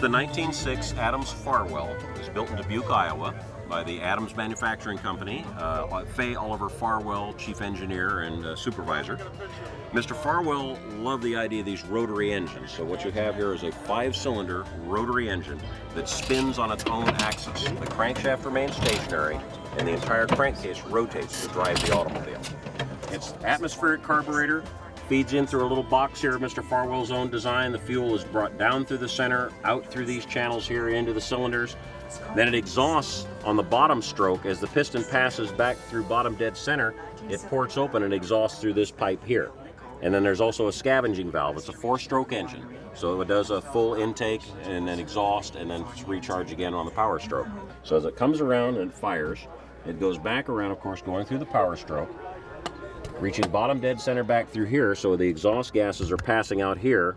the 1906 Adams-Farwell. It was built in Dubuque, Iowa by the Adams Manufacturing Company. Fay Oliver Farwell, chief engineer and supervisor. Mr. Farwell loved the idea of these rotary engines. So what you have here is a 5-cylinder rotary engine that spins on its own axis. The crankshaft remains stationary and the entire crankcase rotates to drive the automobile. It's atmospheric carburetor, feeds in through a little box here of Mr. Farwell's own design. The fuel is brought down through the center, out through these channels here into the cylinders. Then it exhausts on the bottom stroke. As the piston passes back through bottom dead center, it ports open and exhausts through this pipe here. And then there's also a scavenging valve. It's a 4-stroke engine. So it does a full intake and then exhaust and then recharge again on the power stroke. So as it comes around and fires, it goes back around, of course, going through the power stroke, reaching bottom dead center back through here, so the exhaust gases are passing out here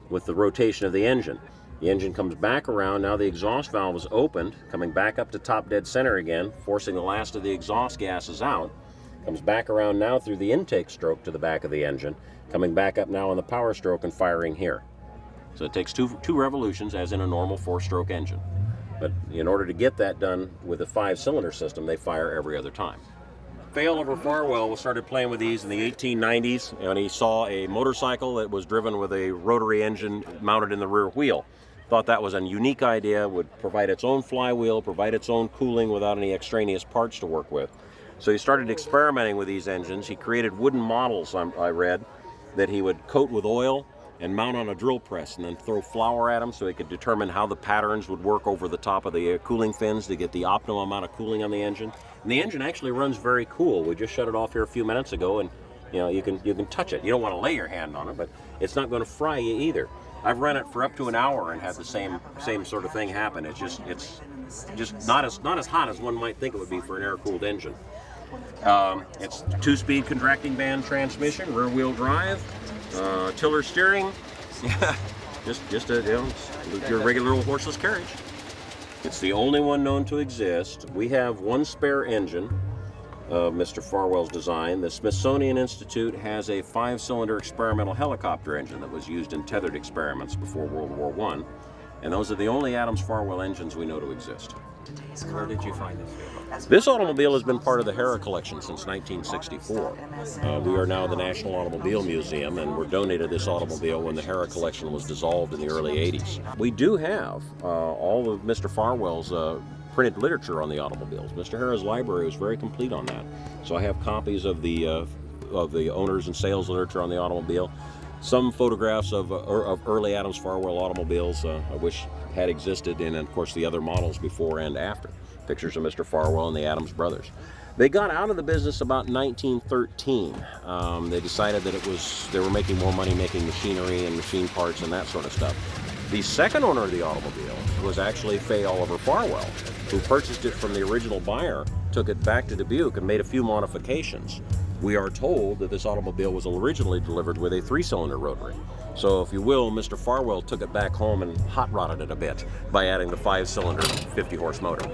with the rotation of the engine. The engine comes back around. Now the exhaust valve is opened, coming back up to top dead center again, forcing the last of the exhaust gases out. Comes back around now through the intake stroke to the back of the engine, coming back up now on the power stroke and firing here. So it takes two revolutions, as in a normal 4-stroke engine. But in order to get that done with a 5-cylinder system, they fire every other time. Fay Oliver Farwell started playing with these in the 1890s, and he saw a motorcycle that was driven with a rotary engine mounted in the rear wheel. Thought that was a unique idea, would provide its own flywheel, provide its own cooling without any extraneous parts to work with. So he started experimenting with these engines. He created wooden models, I read, that he would coat with oil and mount on a drill press and then throw flour at them so he could determine how the patterns would work over the top of the cooling fins to get the optimum amount of cooling on the engine. And the engine actually runs very cool. We just shut it off here a few minutes ago, and you can touch it. You don't want to lay your hand on it, but it's not going to fry you either. I've run it for up to an hour and had the same sort of thing happen. It's just not as hot as one might think it would be for an air-cooled engine. It's 2-speed contracting band transmission, rear-wheel drive, tiller steering. just your regular old horseless carriage. It's the only one known to exist. We have one spare engine of Mr. Farwell's design. The Smithsonian Institute has a 5-cylinder experimental helicopter engine that was used in tethered experiments before World War I. And those are the only Adams-Farwell engines we know to exist. Where did you find this vehicle? This automobile has been part of the Harrah collection since 1964. We are now the National Automobile Museum, and we're donated this automobile when the Harrah collection was dissolved in the early 80s. We do have all of Mr. Farwell's printed literature on the automobiles. Mr. Harrah's library was very complete on that. So I have copies of the owners and sales literature on the automobile. Some photographs of early Adams-Farwell automobiles I wish had existed, and of course the other models before and after. Pictures of Mr. Farwell and the Adams brothers. They got out of the business about 1913. They decided that they were making more money making machinery and machine parts and that sort of stuff. The second owner of the automobile was actually Fay Oliver Farwell, who purchased it from the original buyer, took it back to Dubuque and made a few modifications. We are told that this automobile was originally delivered with a 3-cylinder rotary. So if you will, Mr. Farwell took it back home and hot rodded it a bit by adding the 5-cylinder 50-horse motor.